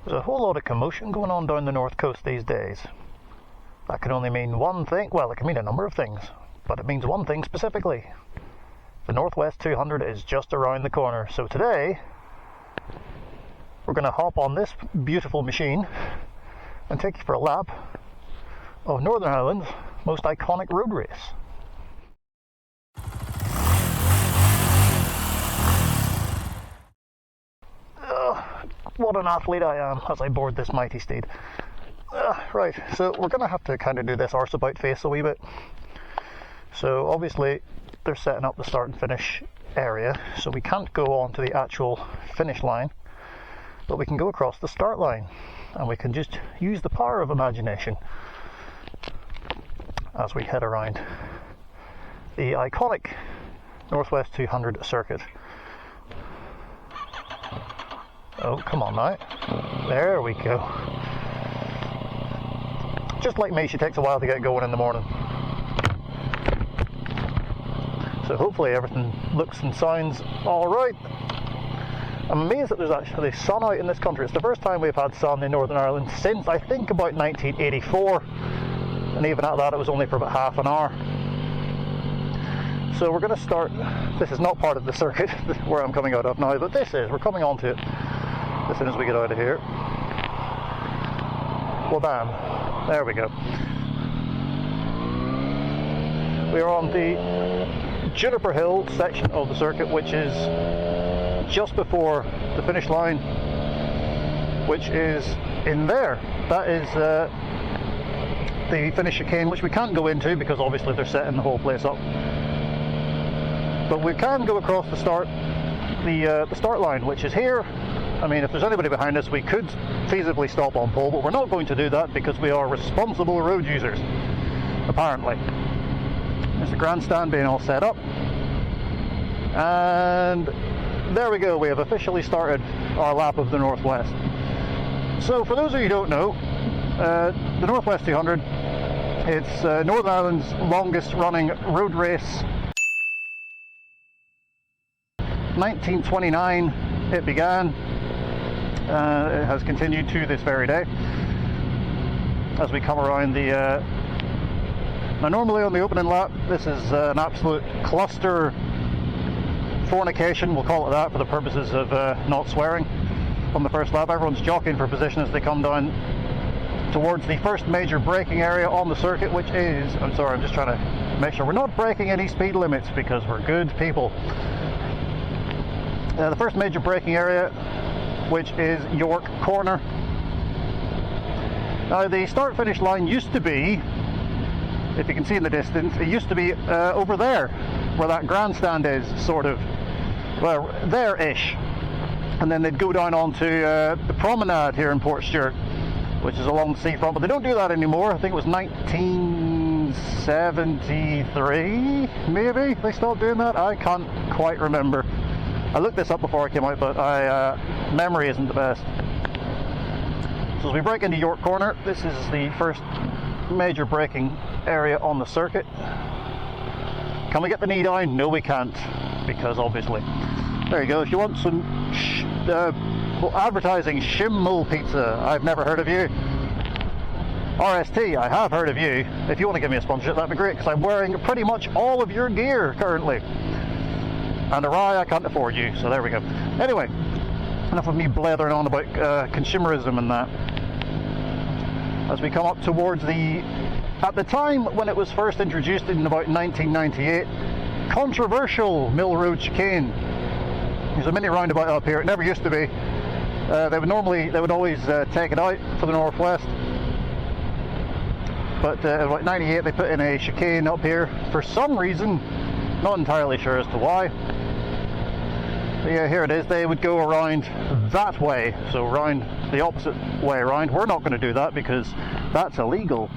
There's a whole lot of commotion going on down the north coast these days. That can only mean one thing. Well, it can mean a number of things, but it means one thing specifically. The Northwest 200 is just around the corner. So today, we're going to hop on this beautiful machine and take you for a lap of Northern Ireland's most iconic road race. What an athlete I am as I board this mighty steed. Right, so we're going to have to kind of do this arse about face a wee bit. So obviously they're setting up the start and finish area, so we can't go on to the actual finish line, but we can go across the start line and we can just use the power of imagination as we head around the iconic Northwest 200 circuit. Oh, come on now. There we go. Just like me, she takes a while to get going in the morning. So hopefully everything looks and sounds alright. I'm amazed that there's actually sun out in this country. It's the first time we've had sun in Northern Ireland since I think about 1984. And even at that it was only for about half an hour. So we're going to start. This is not part of the circuit where I'm coming out of now, but this is. We're coming on to it as soon as we get out of here. Well, bam. There we go. We are on the Juniper Hill section of the circuit, which is just before the finish line, which is in there. That is the finish chicane, which we can't go into because obviously they're setting the whole place up. But we can go across the start line, which is here. I mean, if there's anybody behind us, we could feasibly stop on pole, but we're not going to do that because we are responsible road users, apparently. There's the grandstand being all set up. And there we go, we have officially started our lap of the Northwest. So for those of you who don't know, the Northwest 200, it's Northern Ireland's longest running road race. 1929 it began. It has continued to this very day. As we come around the now normally on the opening lap this is an absolute cluster fornication, we'll call it that for the purposes of not swearing. On the first lap everyone's jockeying for position as they come down towards the first major braking area on the circuit, which is, I'm sorry, I'm just trying to make sure we're not breaking any speed limits because we're good people. The first major braking area, which is York Corner. Now the start finish line used to be, if you can see in the distance, it used to be over there where that grandstand is, sort of, well, there-ish. And then they'd go down onto the promenade here in Port Stewart, which is along the seafront, but they don't do that anymore. I think it was 1973, maybe they stopped doing that. I can't quite remember. I looked this up before I came out, but memory isn't the best. So as we break into York Corner, this is the first major braking area on the circuit. Can we get the knee down? No, we can't, because obviously. There you go. If you want some advertising Schimmel pizza, I've never heard of you. RST, I have heard of you. If you want to give me a sponsorship, that'd be great, because I'm wearing pretty much all of your gear currently. And a rye, I can't afford you, so there we go. Anyway, enough of me blathering on about consumerism and that. As we come up towards at the time when it was first introduced in about 1998, controversial Mill Road chicane. There's a mini roundabout up here, it never used to be. They would always take it out for the Northwest. But in about 98 they put in a chicane up here for some reason. Not entirely sure as to why. But yeah, here it is. They would go around that way, so round the opposite way around. We're not going to do that because that's illegal.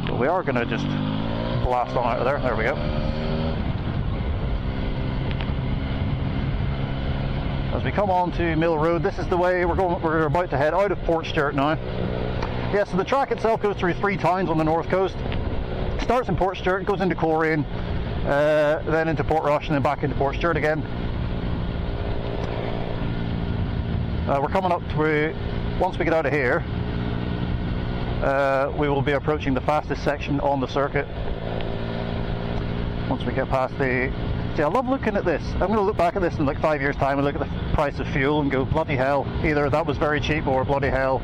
But we are going to just blast on out of there. There we go. As we come on to Mill Road, this is the way we're about to head out of Port Stewart now. Yeah, so the track itself goes through 3 towns on the north coast. It starts in Port Stewart, goes into Coleraine, then into Portrush, and then back into Port Stewart again. We're coming up to once we get out of here, we will be approaching the fastest section on the circuit. Once we get past the... See, I love looking at this. I'm going to look back at this in like 5 years' time and look at the price of fuel and go, bloody hell, either that was very cheap or bloody hell,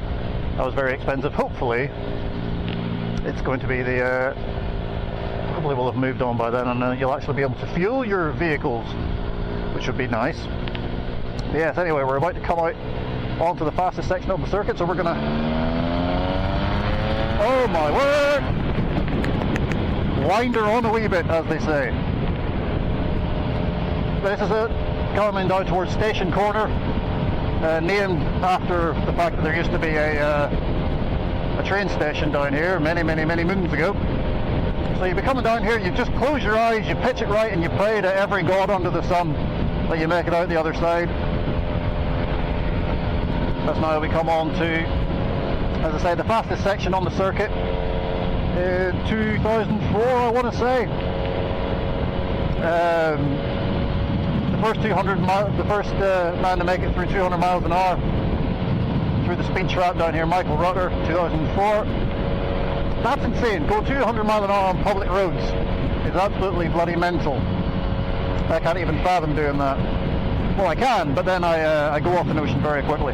that was very expensive. Hopefully, it's going to be the... Hopefully we'll have moved on by then, and you'll actually be able to fuel your vehicles, which would be nice. But yes, anyway, we're about to come out onto the fastest section of the circuit, so we're going to... Oh my word! Wind her on a wee bit, as they say. This is it, coming down towards Station Corner, named after the fact that there used to be a train station down here many moons ago. So you'll be coming down here, you just close your eyes, you pitch it right, and you pray to every god under the sun that you make it out the other side. That's now we come on to, as I say, the fastest section on the circuit in 2004, I want to say. The first 200 miles, the first man to make it through 200 miles an hour through the speed trap down here, Michael Rutter, 2004. That's insane. Go 200 miles an hour on public roads is absolutely bloody mental. I can't even fathom doing that. Well, I can, but then I go off the notion very quickly.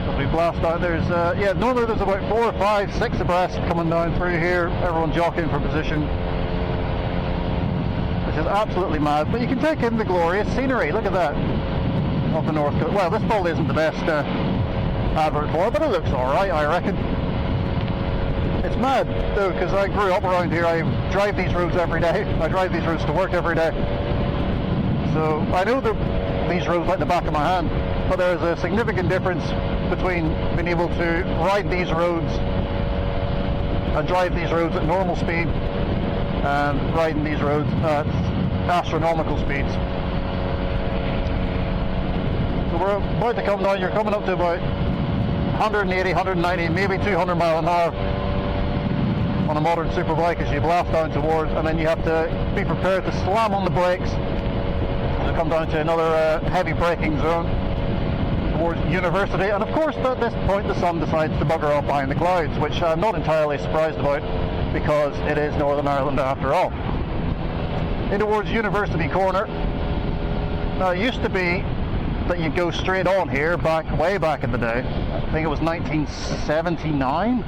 As we blast out, there's yeah, normally there's about 4 or 5, 6 abreast coming down through here. Everyone jockeying for position, which is absolutely mad. But you can take in the glorious scenery. Look at that off the north coast. Well, this probably isn't the best advert for it, but it looks all right, I reckon. It's mad though, because I grew up around here. I drive these roads every day. I drive these roads to work every day. So I know these roads like the back of my hand, but there's a significant difference between being able to ride these roads and drive these roads at normal speed and riding these roads at astronomical speeds. So we're about to come down. You're coming up to about 180, 190, maybe 200 miles an hour on a modern superbike as you blast down towards, and then you have to be prepared to slam on the brakes to come down to another heavy braking zone towards University. And of course at this point the sun decides to bugger off behind the clouds, which I'm not entirely surprised about because it is Northern Ireland after all. In towards University Corner. Now it used to be that you go straight on here way back in the day. I think it was 1979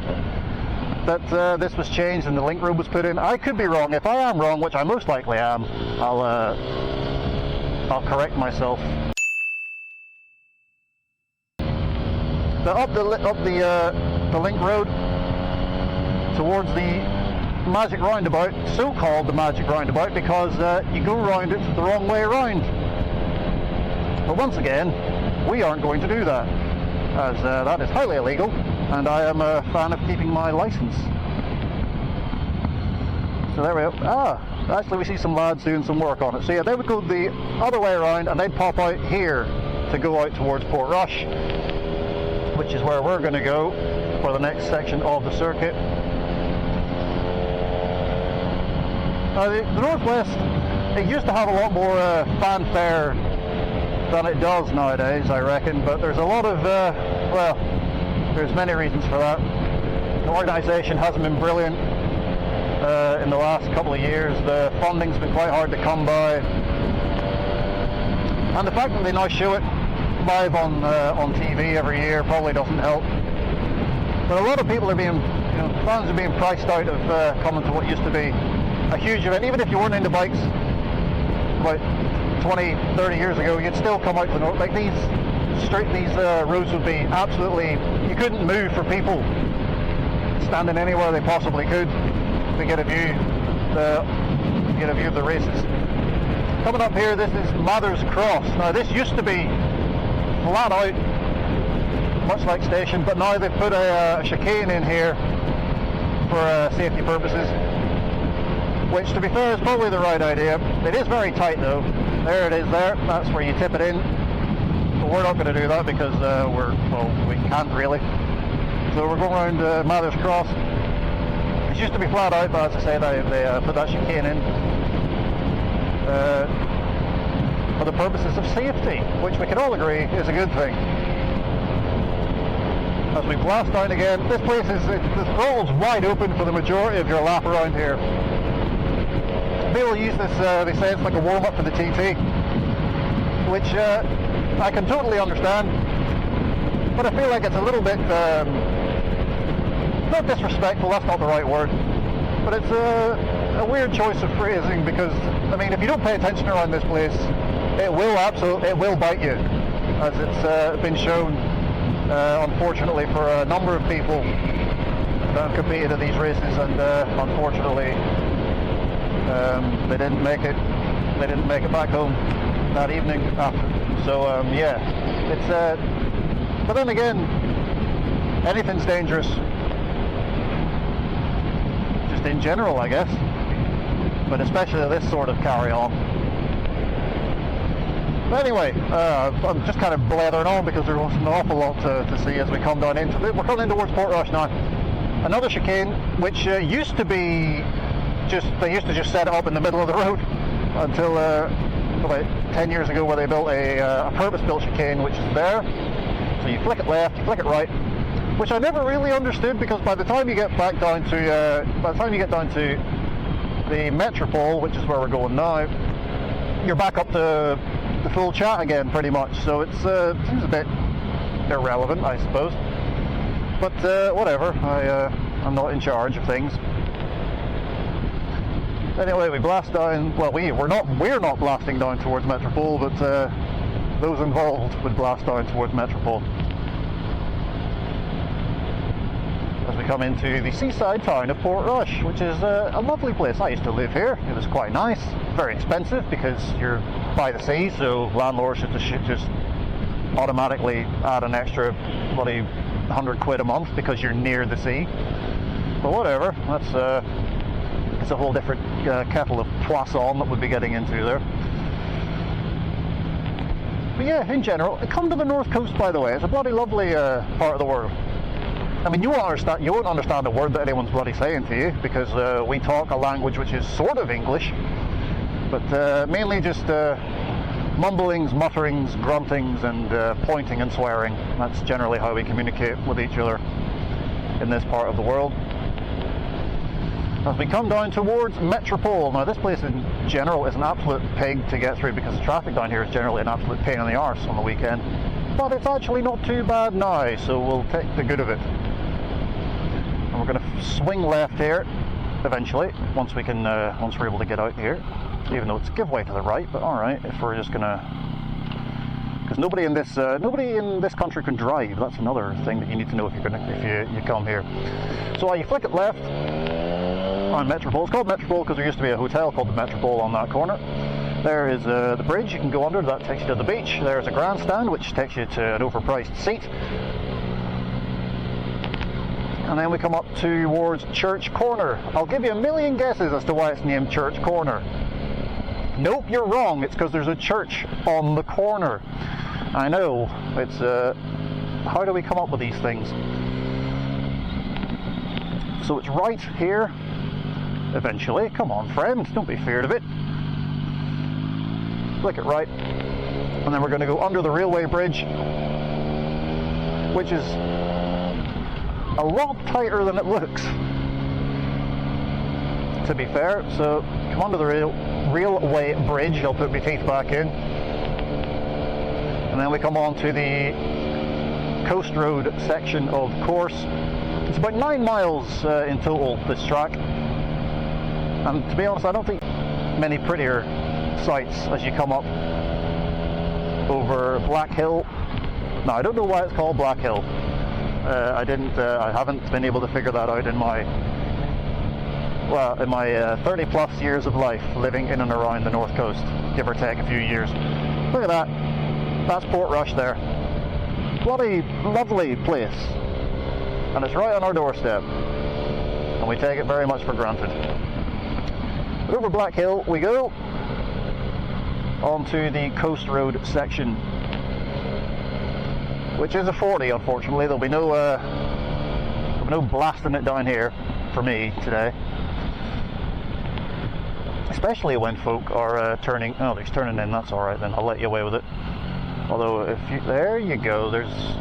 that this was changed and the link road was put in. I could be wrong. If I am wrong, which I most likely am, I'll correct myself. But up the link road towards the magic roundabout, so-called the magic roundabout, because you go round it the wrong way around. But once again, we aren't going to do that, as that is highly illegal, and I am a fan of keeping my license. So there we go. Actually we see some lads doing some work on it. So yeah, they would go the other way around and they'd pop out here to go out towards Portrush, which is where we're going to go for the next section of the circuit. Now the Northwest, it used to have a lot more fanfare than it does nowadays, I reckon, but there's a lot of, well, there's many reasons for that. The organisation hasn't been brilliant in the last couple of years. The funding's been quite hard to come by, and the fact that they now show it live on TV every year probably doesn't help. But a lot of people are being, fans are being priced out of coming to what used to be a huge event. Even if you weren't into bikes about 20, 30 years ago, you'd still come out to the north. Like these roads would be absolutely, you couldn't move for people standing anywhere they possibly could to get a view of the races. Coming up here, this is Mather's Cross. Now this used to be flat out, much like Station, but now they've put a chicane in here for safety purposes, which to be fair is probably the right idea. It is very tight though. There it is there, that's where you tip it in. But we're not going to do that because we can't really. So we're going around Mather's Cross. It used to be flat out, but as I say, they put that chicane in for the purposes of safety, which we can all agree is a good thing. we blast down again. This place is, the throttle's wide open for the majority of your lap around here. People use this, they say it's like a warm-up for the TT, which I can totally understand, but I feel like it's a little bit, not disrespectful, that's not the right word, but it's a weird choice of phrasing, because, I mean, if you don't pay attention around this place, it will bite you, as it's been shown, unfortunately, for a number of people that have competed in these races, and unfortunately, they didn't make it back home that evening after. So yeah, it's but then again, anything's dangerous, just in general, I guess, but especially this sort of carry-on. But anyway, I'm just kind of blathering on because there's an awful lot to see as we come down into it. We're coming in towards Portrush now. Another chicane, which used to be they used to just set it up in the middle of the road until about 10 years ago, where they built a purpose-built chicane, which is there. So you flick it left, you flick it right, which I never really understood, because by the time you get back down to the Metropole, which is where we're going now, you're back up to the full chat again, pretty much. So it seems a bit irrelevant, I suppose. But whatever. I'm not in charge of things. Anyway, we blast down. Well, we're not blasting down towards Metropole, but those involved would blast down towards Metropole. As we come into the seaside town of Portrush, which is a lovely place. I used to live here. It was quite nice. Very expensive because you're by the sea, so landlords should just automatically add an extra bloody £100 a month because you're near the sea. But whatever. That's it's a whole different kettle of poisson that we'll be getting into there. But yeah, in general, come to the north coast, by the way. It's a bloody lovely part of the world. I mean, you won't understand a word that anyone's bloody saying to you, because we talk a language which is sort of English, but mainly just mumblings, mutterings, gruntings, and pointing and swearing. That's generally how we communicate with each other in this part of the world. As we come down towards Metropole, now this place in general is an absolute pig to get through, because the traffic down here is generally an absolute pain in the arse on the weekend, but it's actually not too bad now, so we'll take the good of it. And we're going to swing left here eventually, once we're able to get out here, even though it's a giveaway to the right. But alright, if we're just gonna, because nobody in this country can drive. That's another thing that you need to know if you come here. So you flick it left on Metropole. It's called Metropole because there used to be a hotel called the Metropole on that corner. There is the bridge you can go under, that takes you to the beach. There's a grandstand which takes you to an overpriced seat. And then we come up towards Church Corner. I'll give you a million guesses as to why it's named Church Corner. Nope, you're wrong. It's because there's a church on the corner. I know. It's how do we come up with these things? So it's right here. Eventually, come on, friend, don't be feared of it. Flick it right, and then we're going to go under the railway bridge, which is a lot tighter than it looks, to be fair. So come under the railway bridge. I'll put my teeth back in, and then we come on to the Coast Road section of course. It's about 9 miles in total, this track, and to be honest, I don't think many prettier sights as you come up over Black Hill. Now, I don't know why it's called Black Hill. I haven't been able to figure that out in my 30 plus years of life living in and around the north coast, give or take a few years. Look at that. That's Portrush there. Bloody lovely place. And it's right on our doorstep. And we take it very much for granted. But over Black Hill we go, onto the Coast Road section, which is a 40, unfortunately. There'll be no blasting it down here for me today, especially when folk are turning. Oh, they're turning in. That's all right then. I'll let you away with it. Although, there you go. There's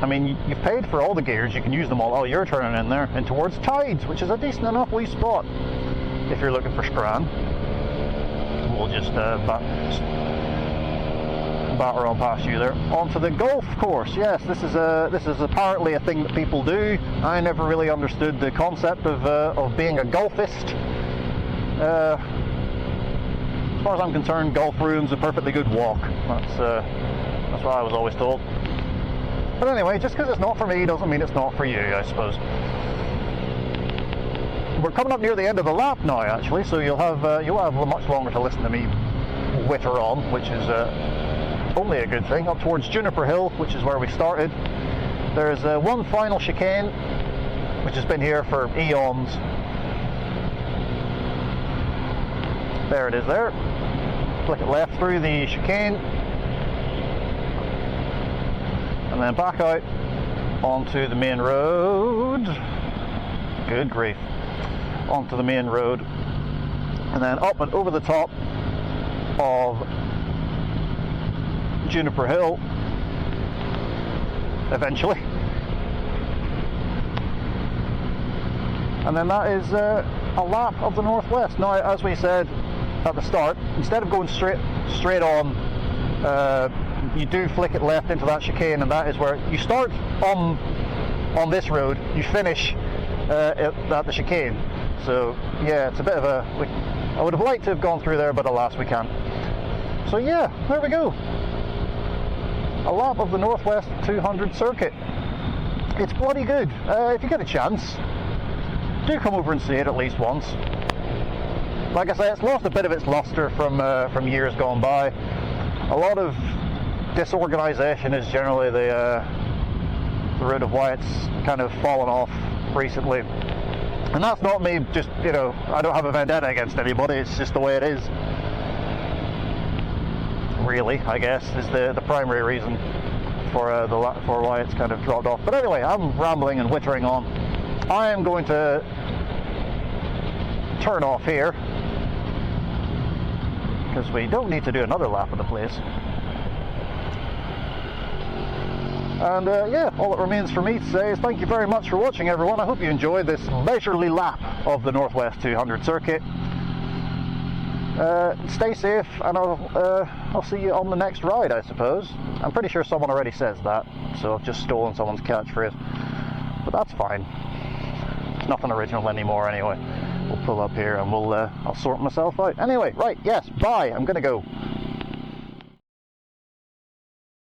I mean, you've paid for all the gears, you can use them all. Oh, you're turning in there and towards Tides, which is a decent enough wee spot if you're looking for Scran. We'll just batter on past you there. Onto the golf course. Yes, this is apparently a thing that people do. I never really understood the concept of being a golfist. As far as I'm concerned, golf ruins a perfectly good walk. That's what I was always told. But anyway, just because it's not for me doesn't mean it's not for you, I suppose. We're coming up near the end of the lap now, actually, so you'll have much longer to listen to me witter on, which is only a good thing. Up towards Juniper Hill, which is where we started. There's one final chicane, which has been here for eons. There it is there. Flick it left through the chicane. And then back out onto the main road. Good grief. Onto the main road. And then up and over the top of Juniper Hill eventually, and then that is a lap of the Northwest. Now, as we said at the start, instead of going straight on, you do flick it left into that chicane, and that is where you start on this road, you finish at the chicane. So yeah, it's a bit of a, I would have liked to have gone through there, but alas we can't. So yeah, there we go. A lap of the Northwest 200 circuit. It's bloody good. If you get a chance, do come over and see it at least once. Like I say, it's lost a bit of its luster from years gone by. A lot of disorganisation is generally the root of why it's kind of fallen off recently. And that's not me just, you know, I don't have a vendetta against anybody, it's just the way it is. Really, I guess, is the primary reason for why it's kind of dropped off. But anyway, I'm rambling and wittering on. I am going to turn off here because we don't need to do another lap of the place. And yeah, all that remains for me to say is thank you very much for watching, everyone. I hope you enjoyed this leisurely lap of the Northwest 200 circuit. Stay safe, and I'll see you on the next ride, I suppose. I'm pretty sure someone already says that, so I've just stolen someone's catchphrase. But that's fine. It's nothing original anymore anyway. We'll pull up here and I'll sort myself out. Anyway, right, yes, bye. I'm gonna go.